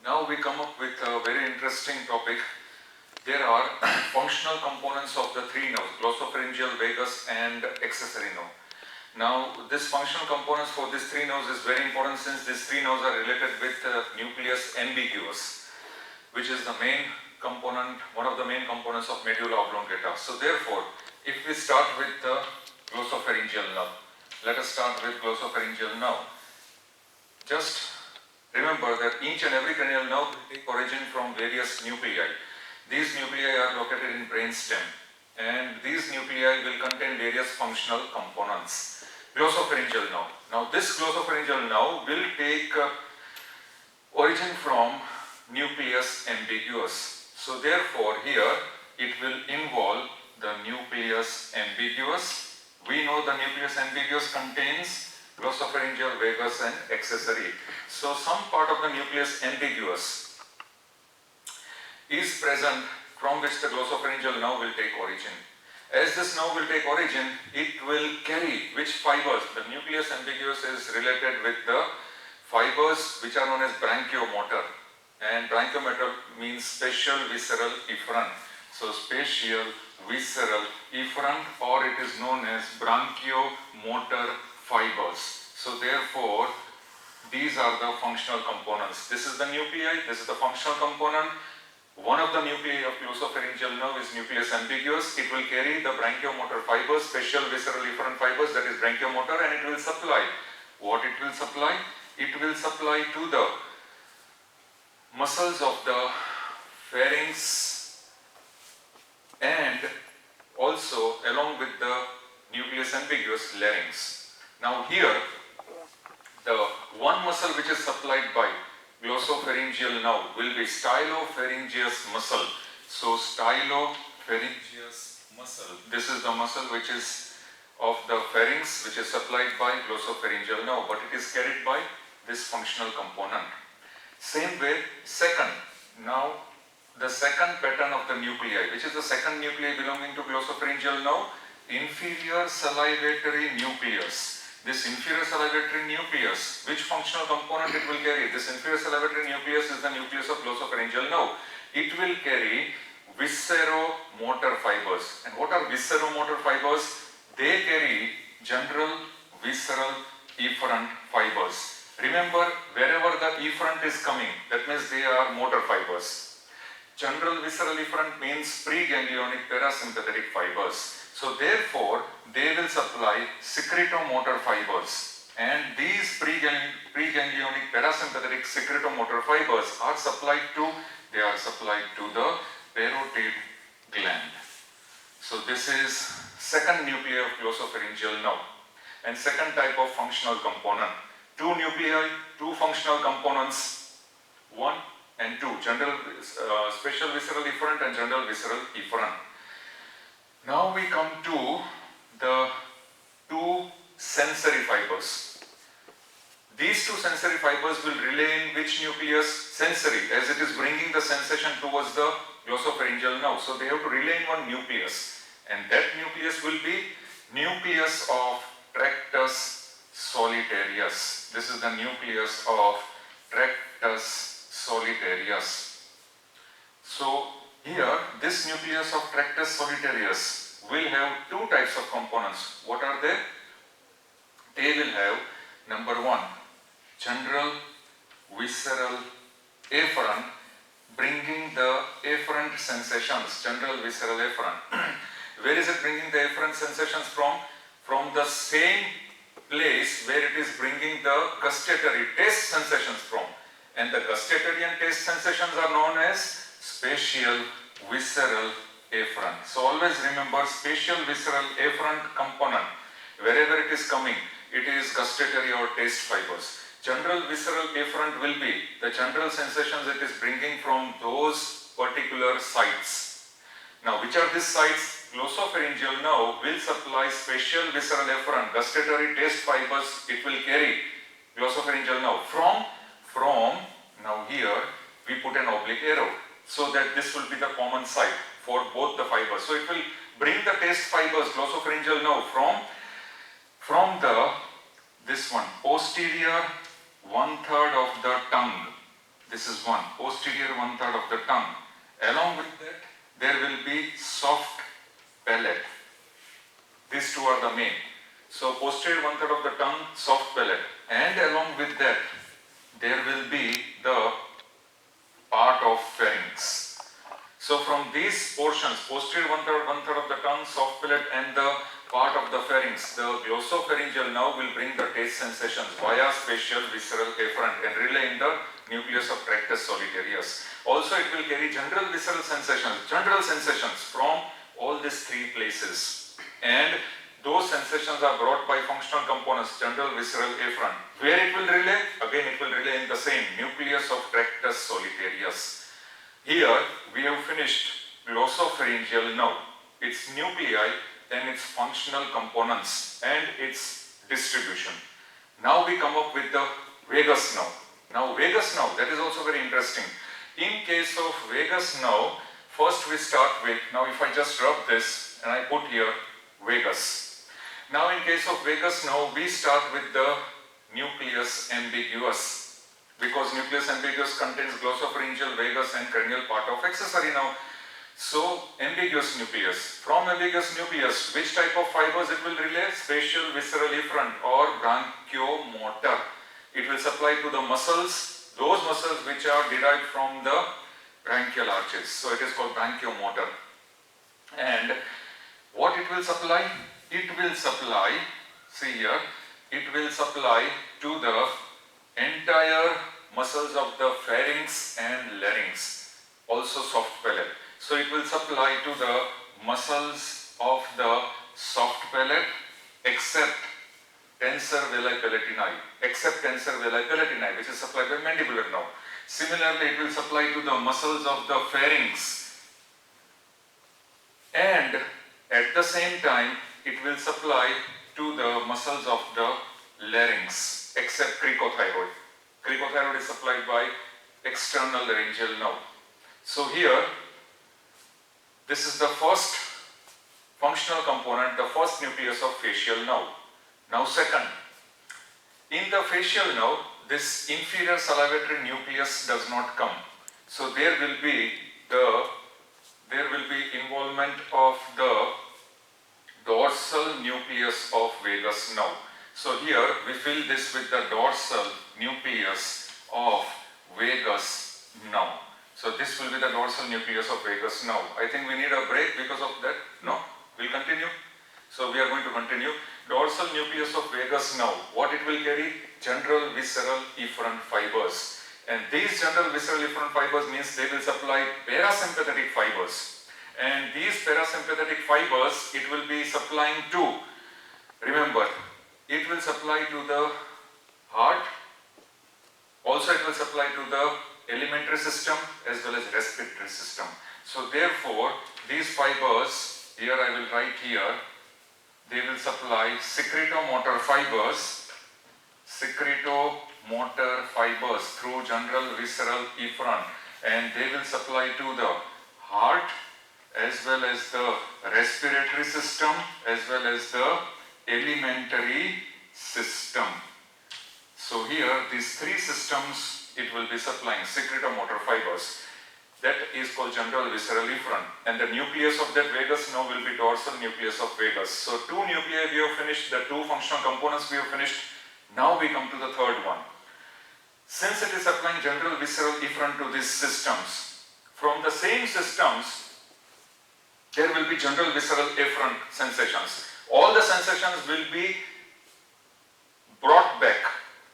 Now we come up with a very interesting topic. There are functional components of the three nerves, glossopharyngeal, vagus and accessory nerve. Now this functional components for these three nerves is very important since these three nerves are related with nucleus ambiguous, which is the main component, one of the main components of medulla oblongata. So therefore, if we start with the glossopharyngeal nerve, let us start with glossopharyngeal nerve. Just remember that each and every cranial nerve will take origin from various nuclei. These nuclei are located in brainstem, and these nuclei will contain various functional components. Glossopharyngeal nerve. Now this glossopharyngeal nerve will take origin from nucleus ambiguous. So therefore here it will involve the nucleus ambiguous. We know the nucleus ambiguous contains glossopharyngeal, vagus and accessory. So some part of the nucleus ambiguous is present from which the glossopharyngeal nerve will take origin. As this nerve will take origin, it will carry which fibers? The nucleus ambiguous is related with the fibers which are known as branchiomotor, and branchiomotor means spatial visceral efferent. So spatial visceral efferent, or it is known as branchiomotor fibers. So therefore these are the functional components. This is the nuclei, this is the functional component. One of the nuclei of glossopharyngeal nerve is nucleus ambiguous. It will carry the branchiomotor fibers, spatial visceral efferent fibers, that is branchiomotor, and it will supply. What it will supply? It will supply to the muscles of the pharynx and also along with the nucleus ambiguous larynx. Now here the one muscle which is supplied by glossopharyngeal nerve will be stylopharyngeus muscle. So stylopharyngeus muscle, this is the muscle which is of the pharynx, which is supplied by glossopharyngeal nerve, but it is carried by this functional component. Same way, second. Now the second pattern of the nuclei, which is the second nuclei belonging to glossopharyngeal nerve, inferior salivatory nucleus. This inferior salivatory nucleus, which functional component it will carry? This inferior salivatory nucleus is the nucleus of glossopharyngeal nerve. It will carry visceromotor fibers. And what are visceromotor fibers? They carry general visceral efferent fibers. Remember, wherever the efferent is coming, that means they are motor fibers. General visceral efferent means preganglionic parasympathetic fibers. So therefore, they will supply secretomotor fibers, and these preganglionic parasympathetic secretomotor fibers are supplied to the parotid gland. So this is second nuclei of glossopharyngeal nerve, and second type of functional component. Two nuclei, two functional components, 1 and 2, general spatial visceral efferent and general visceral efferent. Now we come to the two sensory fibers. These two sensory fibers will relay in which nucleus? Sensory, as it is bringing the sensation towards the glossopharyngeal nerve. So they have to relay in one nucleus, and that nucleus will be nucleus of tractus solitarius. This is the nucleus of tractus solitarius. So here, this nucleus of tractus solitarius will have two types of components. What are they? They will have, number 1, general visceral efferent, bringing the efferent sensations, general visceral efferent. Where is it bringing the efferent sensations from? From the same place where it is bringing the gustatory taste sensations from. And the gustatory and taste sensations are known as spatial visceral efferent. So always remember, spatial visceral efferent component, wherever it is coming, it is gustatory or taste fibers. General visceral efferent will be the general sensations it is bringing from those particular sites. Now which are these sites? Glossopharyngeal nerve will supply spatial visceral efferent, gustatory taste fibers it will carry, glossopharyngeal nerve from, now here we put an oblique arrow, so that this will be the common site for both the fibers. So it will bring the taste fibers, glossopharyngeal nerve, from this one, posterior 1/3 of the tongue. This This is one. Posterior 1/3 of the tongue. Along with that, there will be soft palate. These two are the main. So posterior 1/3 of the tongue, soft palate, and along with that, there will be the part of pharynx. So from these portions, posterior 1/3 of the tongue, soft palate, and the part of the pharynx, the glossopharyngeal nerve will bring the taste sensations via spatial visceral afferent and relay in the nucleus of tractus solitarius. Also, it will carry general visceral sensations from all these three places, and those sensations are brought by functional components, general visceral afferent. Where it will relay? Again, it will relay in the same nucleus of tractus solitarius. Here we have finished glossopharyngeal nerve, its nuclei, then its functional components and its distribution. Now we come up with the vagus nerve. Now vagus nerve, that is also very interesting. In case of vagus nerve, first we start with, now if I just rub this and I put here vagus. Now in case of vagus nerve, we start with the nucleus ambiguus, because nucleus ambiguus contains glossopharyngeal, vagus and cranial part of accessory nerve. So ambiguous nucleus. From ambiguous nucleus, which type of fibers it will relay? Spatial visceral efferent or branchiomotor. It will supply to the muscles, those muscles which are derived from the branchial arches. So it is called branchiomotor. And what it will supply? It will supply, see here, it will supply to the entire muscles of the pharynx and larynx, also soft palate. So it will supply to the muscles of the soft palate except tensor veli palatini, which is supplied by mandibular nerve. Similarly, it will supply to the muscles of the pharynx, and at the same time it will supply to the muscles of the larynx except cricothyroid. Cricothyroid is supplied by external laryngeal nerve. So here, this is the first functional component, the first nucleus of facial nerve. Now second, in the facial nerve, this inferior salivatory nucleus does not come. So there will be involvement of the dorsal nucleus of vagus nerve. So here we fill this with the dorsal nucleus of vagus nerve. So this will be the dorsal nucleus of vagus nerve. I think we need a break because of that. No? We'll continue. So we are going to continue. Dorsal nucleus of vagus nerve. What it will carry? General visceral efferent fibers. And these general visceral efferent fibers means they will supply parasympathetic fibers. And these parasympathetic fibers, it will be supplying to, remember, it will supply to the heart. Also it will supply to the alimentary system as well as respiratory system. So therefore, these fibers, here I will write here, they will supply secretomotor fibers through general visceral efferent, and they will supply to the heart as well as the respiratory system as well as the alimentary system. So here these three systems it will be supplying secretomotor fibers. That is called general visceral efferent, and the nucleus of that vagus nerve will be dorsal nucleus of vagus. So two nuclei we have finished, the two functional components we have finished. Now we come to the third one. Since it is supplying general visceral efferent to these systems, from the same systems there will be general visceral efferent sensations. All the sensations will be brought back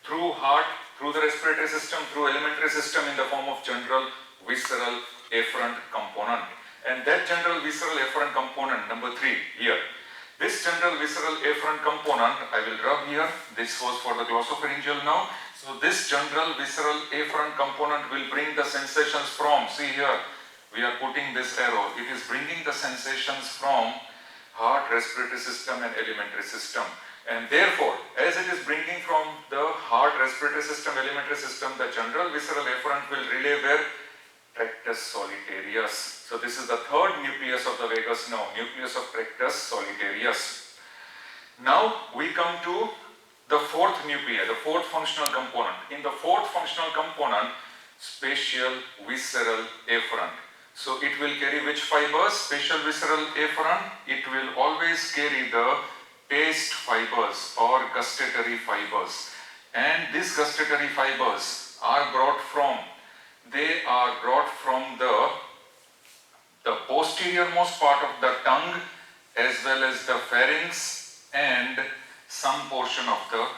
through heart, through the respiratory system, through alimentary system in the form of general visceral efferent component. And that general visceral efferent component, number 3 here. This general visceral efferent component, I will rub here. This was for the glossopharyngeal nerve. So this general visceral efferent component will bring the sensations from, see here, we are putting this arrow. It is bringing the sensations from heart, respiratory system and alimentary system. And therefore, as it is bringing from the heart, respiratory system, alimentary system, the general visceral efferent will relay where? Tractus solitarius. So this is the third nucleus of the vagus nerve, nucleus of tractus solitarius. Now we come to the fourth nucleus, the fourth functional component. In the fourth functional component, spatial visceral afferent. So it will carry which fibers? Spatial visceral afferent. It will always carry the taste fibers or gustatory fibers. And these gustatory fibers are brought from, they are brought from the posterior most part of the tongue as well as the pharynx and some portion of the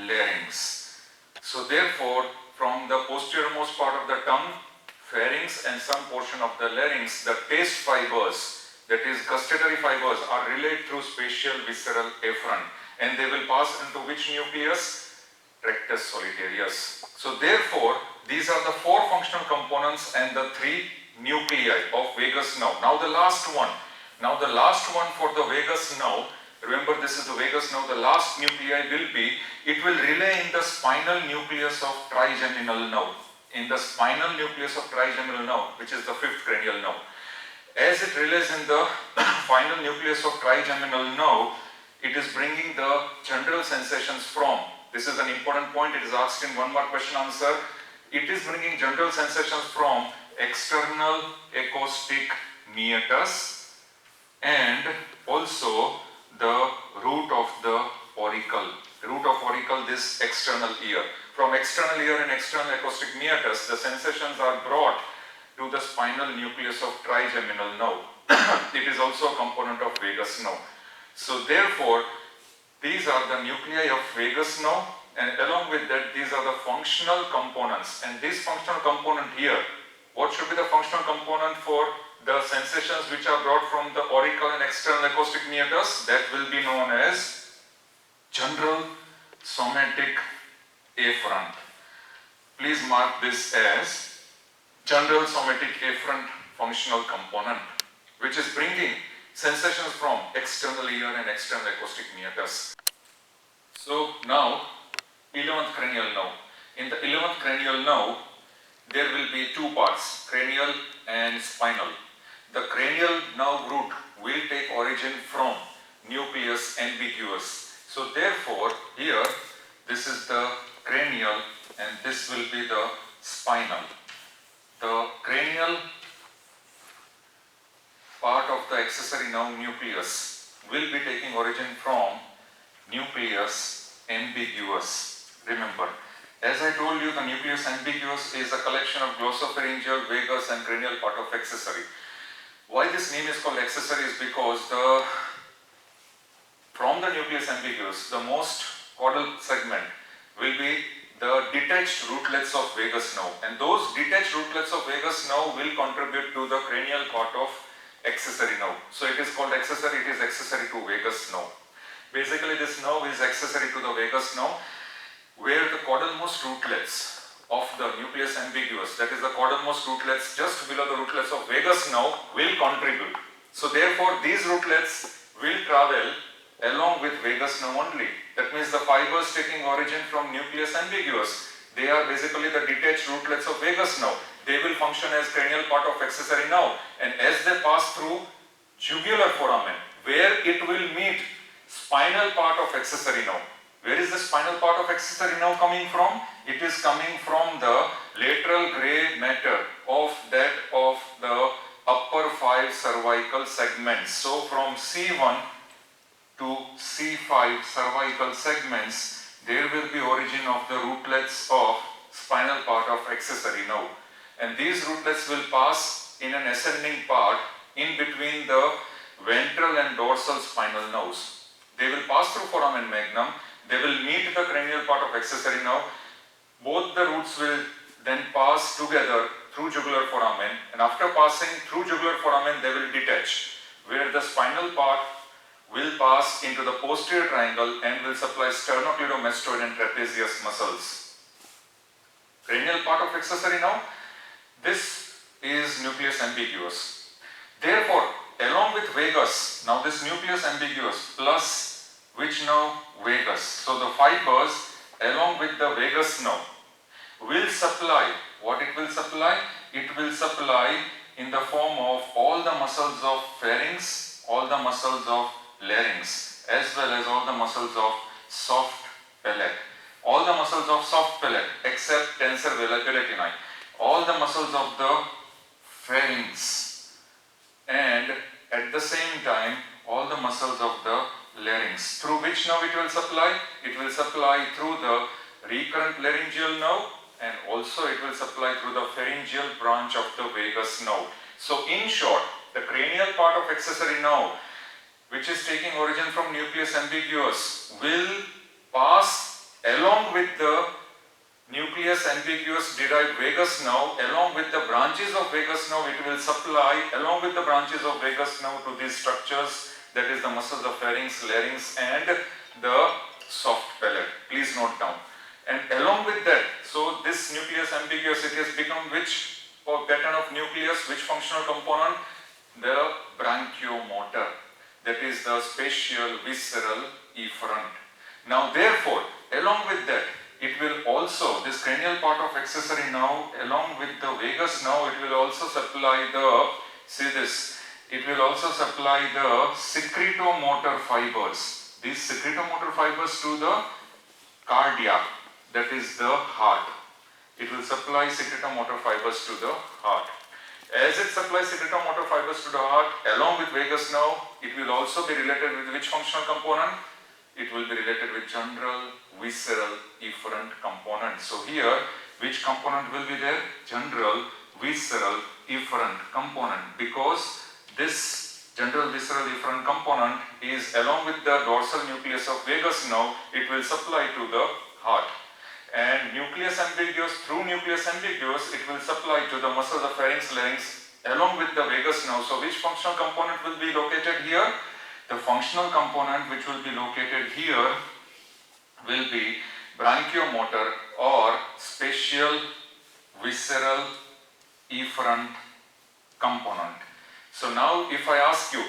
larynx. So therefore, from the posterior most part of the tongue, pharynx and some portion of the larynx, the taste fibers, that is gustatory fibers, are relayed through spatial visceral afferent, and they will pass into which nucleus? Rectus solitarius. So therefore, these are the 4 functional components and the 3 nuclei of vagus nerve. Now the last one for the vagus nerve, remember this is the vagus nerve, the last nuclei will be, it will relay in the spinal nucleus of trigeminal nerve. In the spinal nucleus of trigeminal nerve, which is the 5th cranial nerve. As it relays in the final nucleus of trigeminal nerve, it is bringing the general sensations from, this is an important point, it is asked in 1 mark question answer, it is bringing general sensations from external acoustic meatus and also the root of the auricle. Root of auricle, this external ear. From external ear and external acoustic meatus, the sensations are brought to the spinal nucleus of trigeminal nerve. It is also a component of vagus nerve. So therefore, these are the nuclei of vagus nerve, and along with that, these are the functional components. And this functional component here, what should be the functional component for the sensations which are brought from the auricle and external acoustic meatus? That will be known as general somatic afferent. Please mark this as general somatic afferent functional component, which is bringing sensations from external ear and external acoustic meatus. So now 11th cranial nerve. In the 11th cranial nerve, there will be 2 parts, cranial and spinal. The cranial nerve root will take origin from nucleus ambiguous. So therefore, here this is the cranial and this will be the spinal. The cranial part of the accessory nerve nucleus will be taking origin from nucleus ambiguous. Remember, as I told you, the nucleus ambiguous is a collection of glossopharyngeal, vagus and cranial part of accessory. Why this name is called accessory is because from the nucleus ambiguous, the most caudal segment will be the detached rootlets of vagus nerve, and those detached rootlets of vagus nerve will contribute to the cranial part of accessory nerve. So it is called accessory, it is accessory to vagus nerve. Basically this nerve is accessory to the vagus nerve, where the caudalmost rootlets of the nucleus ambiguous, that is the caudalmost rootlets just below the rootlets of vagus nerve, will contribute. So therefore these rootlets will travel along with vagus nerve only. That means the fibers taking origin from nucleus ambiguous, they are basically the detached rootlets of vagus nerve. They will function as cranial part of accessory nerve, and as they pass through jugular foramen, where it will meet spinal part of accessory nerve. Where is the spinal part of accessory nerve coming from? It is coming from the lateral gray matter of the upper 5 cervical segments. So from C1 to C5 cervical segments, there will be origin of the rootlets of spinal part of accessory nerve. And these rootlets will pass in an ascending part in between the ventral and dorsal spinal nerves. They will pass through foramen magnum, they will meet the cranial part of accessory nerve. Both the roots will then pass together through jugular foramen, and after passing through jugular foramen, they will detach, where the spinal part will pass into the posterior triangle and will supply sternocleidomastoid and trapezius muscles. Cranial part of accessory nerve, this is nucleus ambiguous. Therefore, along with vagus, now this nucleus ambiguous plus which nerve? Vagus. So the fibers along with the vagus nerve will supply, what it will supply? It will supply in the form of all the muscles of pharynx, all the muscles of larynx, as well as all the muscles of soft palate. All the muscles of soft palate except tensor palatini. all the muscles of the pharynx, and at the same time all the muscles of the larynx. Through which nerve it will supply? It will supply through the recurrent laryngeal nerve, and also it will supply through the pharyngeal branch of the vagus nerve. So in short, the cranial part of accessory nerve, which is taking origin from nucleus ambiguous, will pass along with the nucleus ambiguous derived vagus nerve, along with the branches of vagus nerve. It will supply along with the branches of vagus nerve to these structures, that is the muscles of pharynx, larynx and the soft palate. Please note down. And along with that, so this nucleus ambiguous, it has become which pattern of nucleus, which functional component? The branchiomotor, that is the spatial visceral efferent. Now therefore, along with that, it will also, this cranial part of accessory nerve, along with the vagus nerve, it will also supply the, see this, it will also supply the secretomotor fibers. These secretomotor fibers to the cardiac, that is the heart. It will supply secretomotor fibers to the heart. As it supplies secretomotor fibers to the heart, along with vagus nerve, it will also be related with which functional component? It will be related with general visceral efferent component. So here, which component will be there? General visceral efferent component, because this general visceral efferent component is along with the dorsal nucleus of vagus nerve, it will supply to the heart. And nucleus ambiguous, through nucleus ambiguous, it will supply to the muscles of pharynx, larynx along with the vagus nerve. So which functional component will be located here? The functional component which will be located here will be branchiomotor or spatial visceral efferent component. So now if I ask you,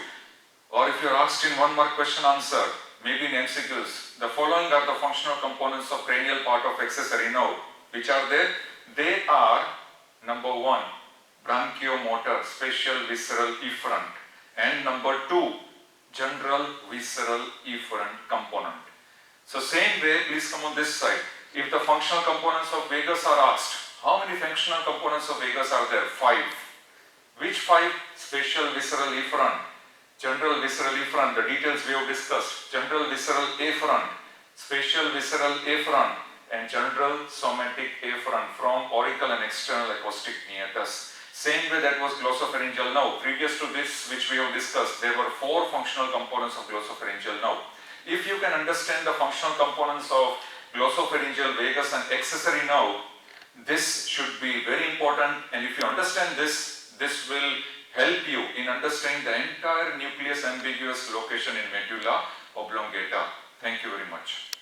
or if you are asked in one mark question answer, maybe in MCQs, the following are the functional components of cranial part of accessory nerve. Which are they? They are, number 1, branchiomotor, spatial visceral efferent, and number 2, general visceral efferent component. So same way, please come on this side. If the functional components of vagus are asked, how many functional components of vagus are there? 5. Which 5? Spatial visceral efferent, general visceral efferent, the details we have discussed, general visceral efferent, spatial visceral efferent and general somatic efferent from auricle and external acoustic meatus. Same way that was glossopharyngeal nerve. Previous to this, which we have discussed, there were 4 functional components of glossopharyngeal nerve. If you can understand the functional components of glossopharyngeal, vagus and accessory nerve, this should be very important, and if you understand this, this will help you in understanding the entire nucleus ambiguous location in medulla oblongata. Thank you very much.